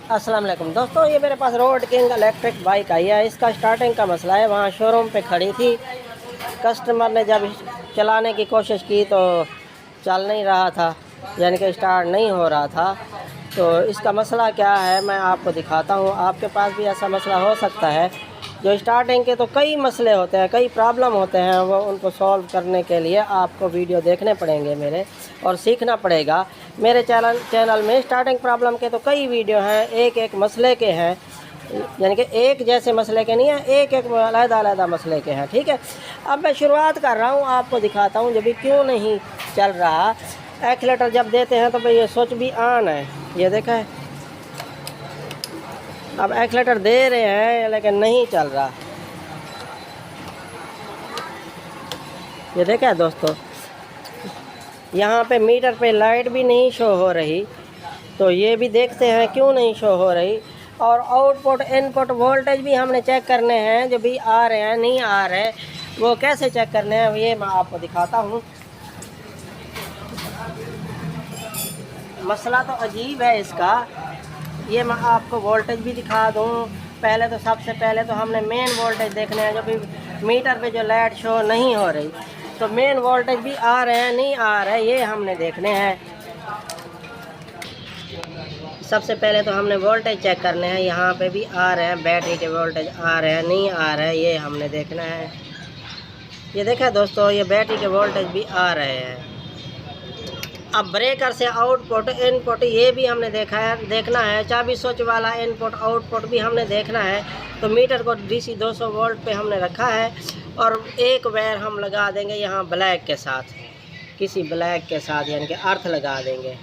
अस्सलाम वालेकुम दोस्तों, ये मेरे पास रोड किंग इलेक्ट्रिक बाइक आई है। इसका स्टार्टिंग का मसला है। वहाँ शोरूम पे खड़ी थी, कस्टमर ने जब चलाने की कोशिश की तो चल नहीं रहा था, यानी कि स्टार्ट नहीं हो रहा था। तो इसका मसला क्या है मैं आपको दिखाता हूँ। आपके पास भी ऐसा मसला हो सकता है। जो स्टार्टिंग के तो कई मसले होते हैं, कई प्रॉब्लम होते हैं, वो उनको सॉल्व करने के लिए आपको वीडियो देखने पड़ेंगे मेरे, और सीखना पड़ेगा। मेरे चैनल में स्टार्टिंग प्रॉब्लम के तो कई वीडियो हैं, एक एक मसले के हैं, यानी कि एक जैसे मसले के नहीं हैं, एक एक अलग-अलग मसले के हैं। ठीक है, अब मैं शुरुआत कर रहा हूँ, आपको दिखाता हूँ जब भी क्यों नहीं चल रहा। एक्सीलेटर जब देते हैं तो भाई ये स्विच भी ऑन है, ये देखा है। अब एक्सीलेटर दे रहे हैं लेकिन नहीं चल रहा, ये देखा है दोस्तों। यहाँ पे मीटर पे लाइट भी नहीं शो हो रही, तो ये भी देखते हैं क्यों नहीं शो हो रही। और आउटपुट इनपुट वोल्टेज भी हमने चेक करने हैं, जो भी आ रहे हैं नहीं आ रहे, वो कैसे चेक करने हैं ये मैं आपको दिखाता हूँ। मसला तो अजीब है इसका। ये मैं आपको वोल्टेज भी दिखा दूँ। पहले तो सबसे पहले तो हमने मेन वोल्टेज देखने हैं, जो भी मीटर पे जो लाइट शो नहीं हो रही, तो मेन वोल्टेज भी आ रहे हैं नहीं आ रहे, ये हमने देखने हैं। सबसे पहले तो हमने वोल्टेज चेक करने हैं। यहाँ पे भी आ रहे हैं, बैटरी के वोल्टेज आ रहे हैं नहीं आ रहे, ये हमने देखना है। ये देखा दोस्तों, ये बैटरी के वोल्टेज भी आ रहे हैं। अब ब्रेकर से आउटपुट इनपुट ये भी हमने देखना है। चाबी स्विच वाला इनपुट आउटपुट भी हमने देखना है। तो मीटर को DC 200 वोल्ट पे हमने रखा है, और एक वायर हम लगा देंगे यहाँ ब्लैक के साथ, किसी ब्लैक के साथ, यानी कि अर्थ लगा देंगे।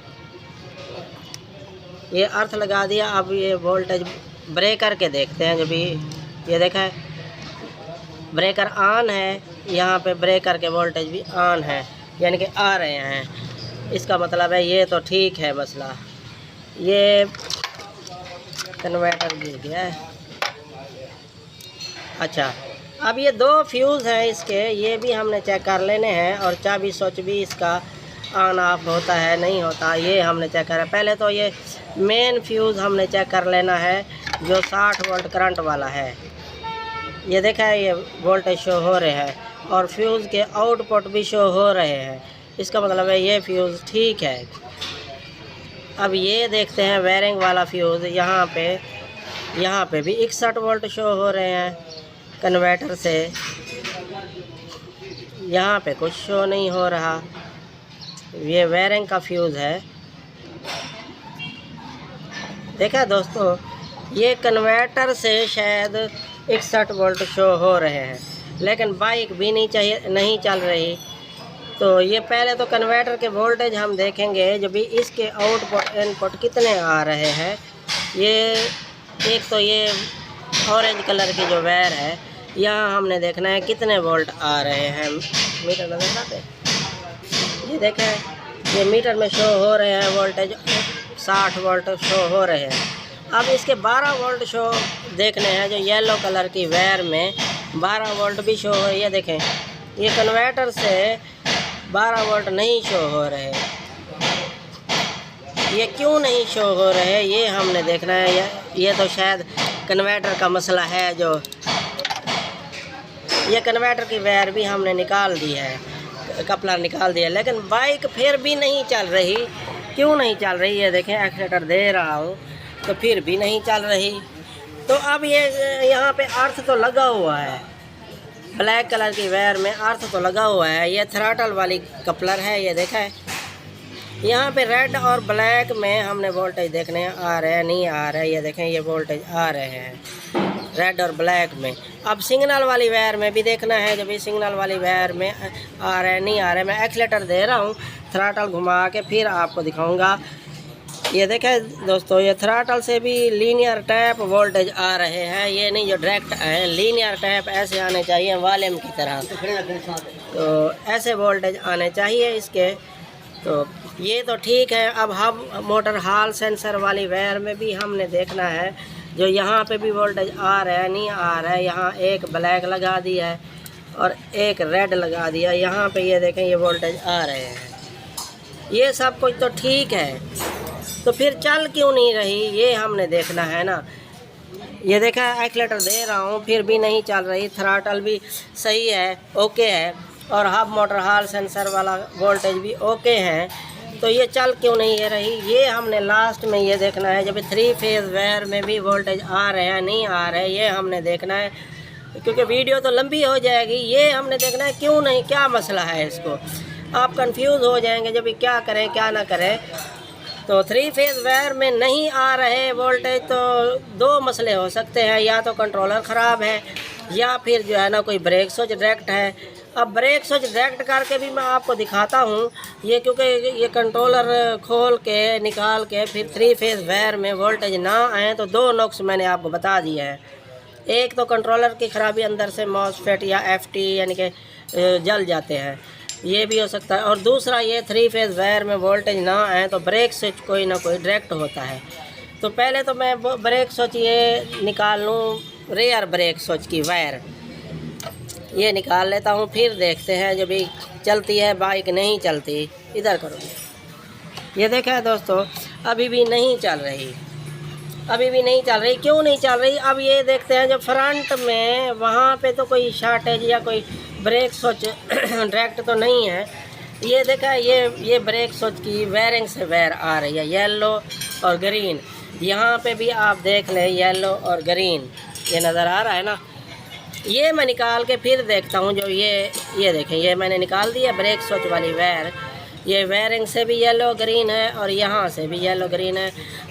ये अर्थ लगा दिया। अब ये वोल्टेज ब्रेकर के देखते हैं। जब भी ये देखा है ब्रेकर ऑन है, यहाँ पे ब्रेकर के वोल्टेज भी ऑन है, यानी कि आ रहे हैं। इसका मतलब है ये तो ठीक है मसला। ये कन्वर्टर गिर गया है। अच्छा, अब ये दो फ्यूज़ हैं इसके, ये भी हमने चेक कर लेने हैं। और चाबी स्विच भी इसका ऑन ऑफ होता है नहीं होता, ये हमने चेक करा। पहले तो ये मेन फ्यूज़ हमने चेक कर लेना है, जो 60 वोल्ट करंट वाला है। ये देखा है, ये वोल्टेज शो हो रहे हैं, और फ्यूज़ के आउटपुट भी शो हो रहे हैं। इसका मतलब है ये फ्यूज़ ठीक है। अब ये देखते हैं वायरिंग वाला फ्यूज़। यहाँ पे भी 61 वोल्ट शो हो रहे हैं कन्वर्टर से। यहाँ पे कुछ शो नहीं हो रहा। ये वायरिंग का फ्यूज़ है। देखा दोस्तों, ये कन्वर्टर से शायद 61 वोल्ट शो हो रहे हैं, लेकिन बाइक भी नहीं चल रही। तो ये पहले तो कन्वर्टर के वोल्टेज हम देखेंगे, जब भी इसके आउटपुट इनपुट कितने आ रहे हैं। ये एक तो ये ऑरेंज कलर की जो वायर है, यहाँ हमने देखना है कितने वोल्ट आ रहे हैं। मीटर नजर आते, ये देखें, ये मीटर में शो हो रहे हैं वोल्टेज 60 वोल्ट शो हो रहे हैं। अब इसके 12 वोल्ट शो देखने हैं, जो येलो कलर की वायर में 12 वोल्ट भी शो हो। ये देखें, ये कन्वर्टर से 12 वोल्ट नहीं शो हो रहे। ये क्यों नहीं शो हो रहे ये हमने देखना है। ये तो शायद कन्वर्टर का मसला है। जो ये कन्वर्टर की वायर भी हमने निकाल दी है, कपलर निकाल दिया, लेकिन बाइक फिर भी नहीं चल रही। क्यों नहीं चल रही? ये देखें, एक्सीलेटर दे रहा हूँ तो फिर भी नहीं चल रही। तो अब ये यहाँ पे अर्थ तो लगा हुआ है, ब्लैक कलर की वायर में अर्थ तो लगा हुआ है। ये थ्रॉटल वाली कपलर है, ये देखा है। यहाँ पे रेड और ब्लैक में हमने वोल्टेज देखने हैं, आ रहे हैं नहीं आ रहे। ये देखें, ये वोल्टेज आ रहे हैं रेड और ब्लैक में। अब सिग्नल वाली वायर में भी देखना है, जब भी सिग्नल वाली वायर में आ रहे हैं नहीं आ रहे। मैं एक्सीलेटर दे रहा हूँ, थ्रॉटल घुमा के फिर आपको दिखाऊँगा। ये देखें दोस्तों, ये थ्रॉटल से भी लीनियर टैप वोल्टेज आ रहे हैं, ये नहीं जो डायरेक्ट हैं। लीनियर टैप ऐसे आने चाहिए वॉल्यूम की तरह, तो ऐसे वोल्टेज आने चाहिए इसके। तो ये तो ठीक है। अब हम मोटर हॉल सेंसर वाली वायर में भी हमने देखना है, जो यहाँ पे भी वोल्टेज आ रहा है नहीं आ रहा है। यहाँ एक ब्लैक लगा दिया है और एक रेड लगा दिया। यहाँ पे ये देखें, ये वोल्टेज आ रहे हैं। ये सब कुछ तो ठीक है, तो फिर चल क्यों नहीं रही, ये हमने देखना है ना। ये देखा, एक्सीलेटर दे रहा हूँ फिर भी नहीं चल रही, थ्रॉटल भी सही है, ओके है, और हब मोटर हॉल सेंसर वाला वोल्टेज भी ओके है, तो ये चल क्यों नहीं है रही, ये हमने लास्ट में ये देखना है। जब 3 फेज़ वायर में भी वोल्टेज आ रहे हैं नहीं आ रहे, ये हमने देखना है, क्योंकि वीडियो तो लंबी हो जाएगी। ये हमने देखना है क्यों नहीं, क्या मसला है इसको। आप कंफ्यूज हो जाएंगे जब क्या करें क्या ना करें। तो 3 फेज़ वायर में नहीं आ रहे वोल्टेज, तो 2 मसले हो सकते हैं, या तो कंट्रोलर ख़राब है या फिर जो है ना कोई ब्रेक स्विच डायरेक्ट है। अब ब्रेक स्विच डायरेक्ट करके भी मैं आपको दिखाता हूँ ये, क्योंकि ये कंट्रोलर खोल के निकाल के फिर 3 फेज़ वायर में वोल्टेज ना आए, तो 2 नुक्स मैंने आपको बता दिए हैं। एक तो कंट्रोलर की ख़राबी, अंदर से मॉसफेट या एफटी यानी कि जल जाते हैं, ये भी हो सकता है। और दूसरा ये 3 फेज़ वायर में वोल्टेज ना आए तो ब्रेक स्विच कोई ना कोई डायरेक्ट होता है। तो पहले तो मैं ब्रेक स्विच ये निकाल लूँ, रेयर ब्रेक स्विच की वायर ये निकाल लेता हूँ, फिर देखते हैं जब भी चलती है बाइक नहीं चलती। इधर करो, ये देखा है दोस्तों, अभी भी नहीं चल रही, अभी भी नहीं चल रही। क्यों नहीं चल रही, अब ये देखते हैं जो फ्रंट में वहाँ पे तो कोई शॉर्टेज या कोई ब्रेक स्विच डायरेक्ट तो नहीं है। ये देखा है, ये ब्रेक स्विच की वायरिंग से वायर आ रही है, येलो और ग्रीन। यहाँ पे भी आप देख लें येलो और ग्रीन, ये नज़र आ रहा है ना। ये मैं निकाल के फिर देखता हूँ, जो ये देखें, ये मैंने निकाल दिया ब्रेक स्विच वाली वायर। ये वायरिंग से भी येलो ग्रीन है और यहाँ से भी येलो ग्रीन है।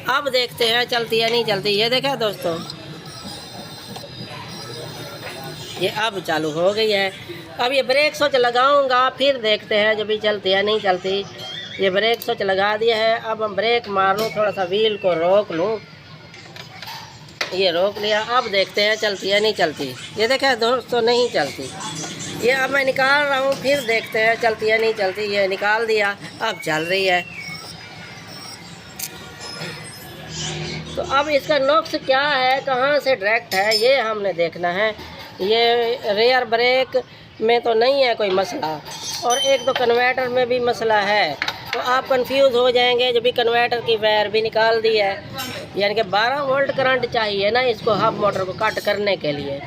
अब देखते हैं चलती है नहीं चलती। ये देखा दोस्तों, ये अब चालू हो गई है। अब ये ब्रेक स्विच लगाऊंगा फिर देखते हैं जब भी चलती है नहीं चलती। ये ब्रेक स्विच लगा दिया है, अब हम ब्रेक मार लूँ, थोड़ा सा व्हील को रोक लूँ, ये रोक लिया। अब देखते हैं चलती है नहीं चलती। ये देखा दोस्तों, नहीं चलती। ये अब मैं निकाल रहा हूँ, फिर देखते हैं चलती है नहीं चलती। ये निकाल दिया, अब चल रही है। तो अब इसका नुक्स क्या है, कहाँ से डायरेक्ट है, ये हमने देखना है। ये रेयर ब्रेक में तो नहीं है कोई मसला, और एक तो कन्वर्टर में भी मसला है। तो आप कंफ्यूज हो जाएंगे। जब भी कन्वर्टर की वायर भी निकाल दी है, यानी कि 12 वोल्ट करंट चाहिए ना इसको हब मोटर को कट करने के लिए,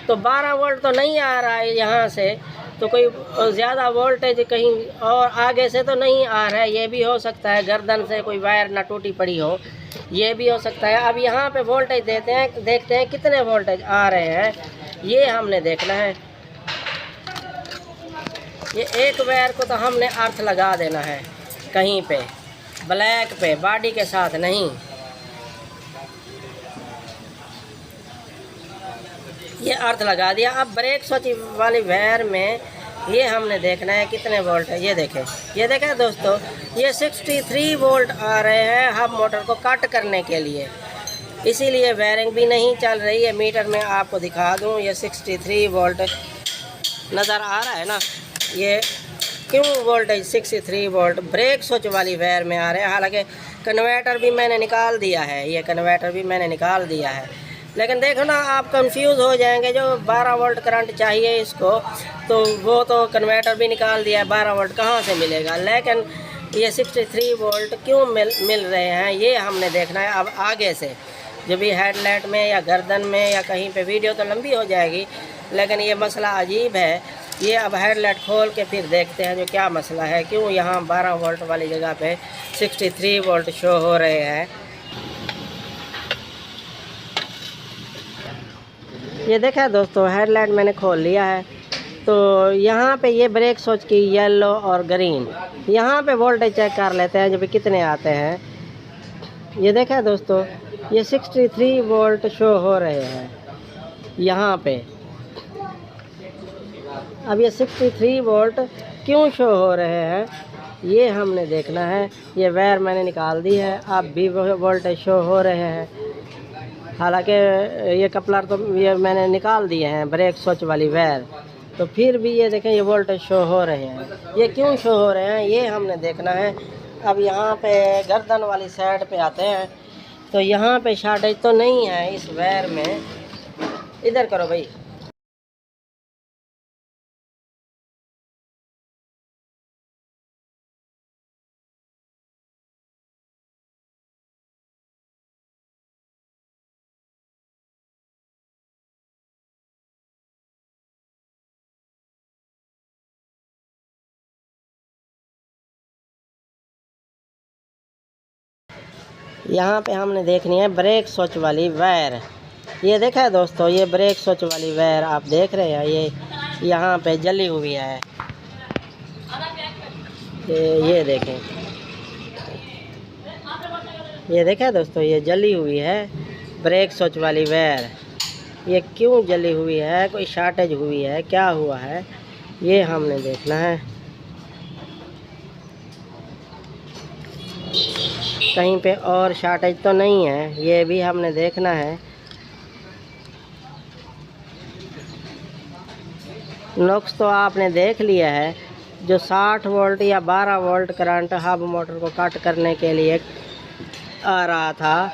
तो 12 वोल्ट तो नहीं आ रहा है यहाँ से, तो कोई ज़्यादा वोल्टेज कहीं और आगे से तो नहीं आ रहा है। ये भी हो सकता है गर्दन से कोई वायर ना टूटी पड़ी हो, ये भी हो सकता है। अब यहाँ पे वोल्टेज देते हैं, देखते हैं कितने वोल्टेज आ रहे हैं, ये हमने देखना है। ये एक वायर को तो हमने अर्थ लगा देना है कहीं पे, ब्लैक पे, बॉडी के साथ नहीं। ये अर्थ लगा दिया। अब ब्रेक स्विच वाली वायर में ये हमने देखना है कितने वोल्ट है। ये देखें, ये देखें दोस्तों, ये 63 वोल्ट आ रहे हैं हब मोटर को कट करने के लिए, इसीलिए वायरिंग भी नहीं चल रही है। मीटर में आपको दिखा दूं, ये 63 वोल्ट नज़र आ रहा है ना। ये क्यों वोल्टेज 63 वोल्ट ब्रेक स्विच वाली वायर में आ रहे हैं। हालांकि कन्वर्टर भी मैंने निकाल दिया है, ये कन्वर्टर भी मैंने निकाल दिया है, लेकिन देखो ना आप कंफ्यूज हो जाएंगे। जो 12 वोल्ट करंट चाहिए इसको, तो वो तो कन्वर्टर भी निकाल दिया है, 12 वोल्ट कहाँ से मिलेगा। लेकिन ये 63 वोल्ट क्यों मिल रहे हैं, ये हमने देखना है। अब आगे से जब भी हेडलाइट में या गर्दन में या कहीं पे, वीडियो तो लंबी हो जाएगी, लेकिन ये मसला अजीब है। ये अब हेडलाइट खोल के फिर देखते हैं जो क्या मसला है, क्यों यहाँ 12 वोल्ट वाली जगह पे 63 वोल्ट शो हो रहे हैं। ये देखा दोस्तों, हेडलाइट मैंने खोल लिया है, तो यहाँ पे ये ब्रेक स्विच की येलो और ग्रीन, यहाँ पे वोल्टेज चेक कर लेते हैं जो भी कितने आते हैं। ये देखा दोस्तों, ये 63 वोल्ट शो हो रहे हैं यहाँ पे। अब ये 63 वोल्ट क्यों शो हो रहे हैं, ये हमने देखना है। ये वायर मैंने निकाल दी है, अब भी वोल्टेज शो हो रहे हैं। हालांकि ये कपलर तो ये मैंने निकाल दिए हैं, ब्रेक स्विच वाली वायर, तो फिर भी ये देखें ये वोल्टेज शो हो रहे हैं। ये क्यों शो हो रहे हैं, ये हमने देखना है। अब यहाँ पे गर्दन वाली साइड पे आते हैं, तो यहाँ पे शॉर्टेज तो नहीं है इस वायर में। इधर करो भाई। यहाँ पे हमने देखनी है ब्रेक स्विच वाली वायर। ये देखा है दोस्तों, ये ब्रेक स्विच वाली वायर आप देख रहे हैं, ये यहाँ पे जली हुई है। ये देखें, ये देखा दोस्तों, ये जली हुई है ब्रेक स्विच वाली वायर। ये क्यों जली हुई है, कोई शॉर्टेज हुई है, क्या हुआ है, ये हमने देखना है। कहीं पे और शॉर्टेज तो नहीं है, ये भी हमने देखना है। नुक्स तो आपने देख लिया है, जो 60 वोल्ट या 12 वोल्ट करंट हब मोटर को कट करने के लिए आ रहा था।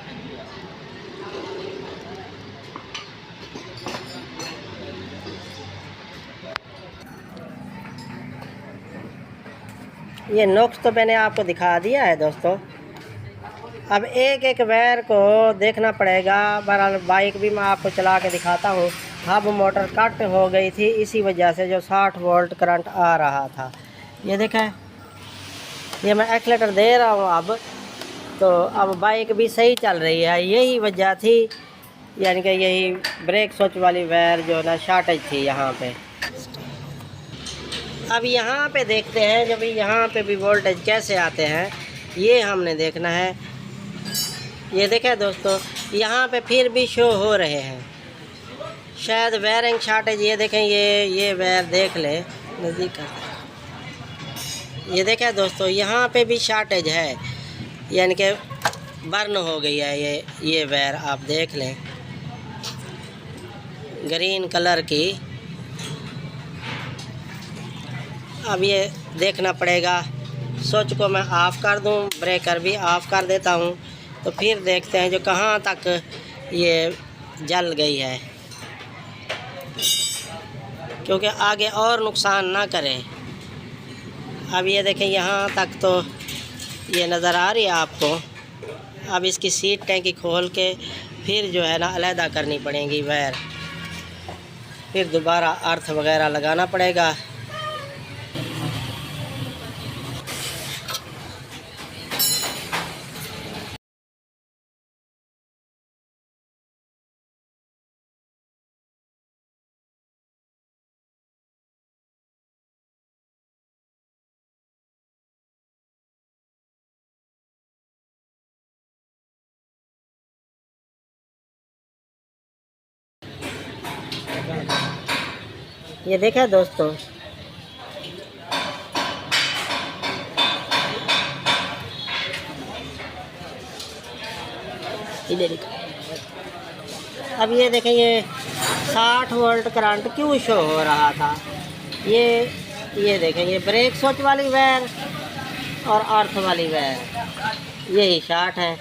ये नुक्स तो मैंने आपको दिखा दिया है दोस्तों। अब एक एक वायर को देखना पड़ेगा। बहरहाल बाइक भी मैं आपको चला के दिखाता हूँ। हब मोटर कट हो गई थी इसी वजह से, जो 60 वोल्ट करंट आ रहा था। ये देखा है, ये मैं एक्सीलेटर दे रहा हूँ अब, तो अब बाइक भी सही चल रही है। यही वजह थी, यानी कि यही ब्रेक स्विच वाली वायर जो ना शॉर्टेज थी यहाँ पे। अब यहाँ पे देखते हैं जब यहाँ पे भी वोल्टेज कैसे आते हैं, ये हमने देखना है। ये देखें दोस्तों, यहाँ पे फिर भी शो हो रहे हैं, शायद वायरिंग शॉर्टेज। ये देखें, ये वायर देख ले नज़दीक कर। ये देखें दोस्तों, यहाँ पे भी शॉर्टेज है, यानी कि बर्न हो गई है ये वायर। आप देख लें, ग्रीन कलर की। अब ये देखना पड़ेगा। स्विच को मैं ऑफ़ कर दूं, ब्रेकर भी ऑफ़ कर देता हूं, तो फिर देखते हैं जो कहां तक ये जल गई है, क्योंकि आगे और नुकसान ना करें। अब ये देखें, यहाँ तक तो ये नज़र आ रही है आपको। अब इसकी सीट टैंकी खोल के फिर जो है ना अलहदा करनी पड़ेगी वायर, फिर दोबारा अर्थ वगैरह लगाना पड़ेगा। ये देखा दोस्तों, अब ये देखें, ये 60 वोल्ट करंट क्यों शो हो रहा था। ये देखें, ये ब्रेक स्विच वाली वायर और अर्थ वाली वायर यही शॉर्ट है।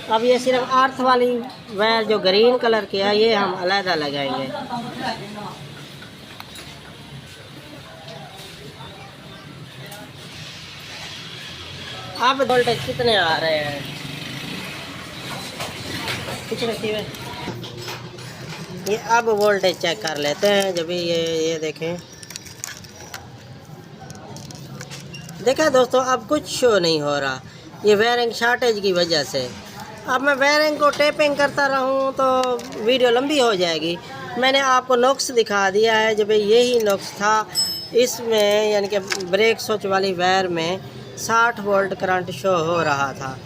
अब ये सिर्फ अर्थ वाली वायर जो ग्रीन कलर की है, ये हम अलहदा लगाएंगे। अब वोल्टेज कितने आ रहे हैं, कितने थे ये। अब वोल्टेज चेक कर लेते हैं। जब ये देखें, देखा दोस्तों, अब कुछ शो नहीं हो रहा, ये वायरिंग शॉर्टेज की वजह से। अब मैं वायरिंग को टेपिंग करता रहूं तो वीडियो लंबी हो जाएगी। मैंने आपको नुक्स दिखा दिया है, जब यही नुक्स था इसमें, यानी कि ब्रेक स्विच वाली वायर में 60 वोल्ट करंट शो हो रहा था।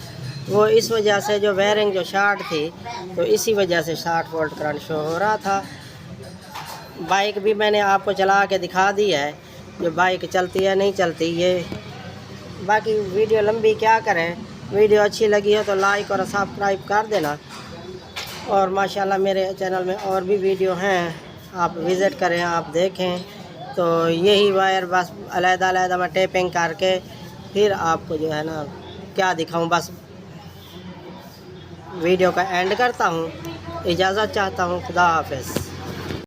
वो इस वजह से जो वायरिंग जो शॉर्ट थी, तो इसी वजह से 60 वोल्ट करंट शो हो रहा था। बाइक भी मैंने आपको चला के दिखा दी है, जो बाइक चलती है नहीं चलती ये। बाकी वीडियो लंबी क्या करें, वीडियो अच्छी लगी हो तो लाइक और सब्सक्राइब कर देना। और माशाल्लाह मेरे चैनल में और भी वीडियो हैं, आप विज़िट करें, आप देखें। तो यही वायर बस अलहदा मैं टेपिंग करके फिर आपको जो है ना क्या दिखाऊं, बस वीडियो का एंड करता हूं। इजाज़त चाहता हूं। खुदा हाफिज़।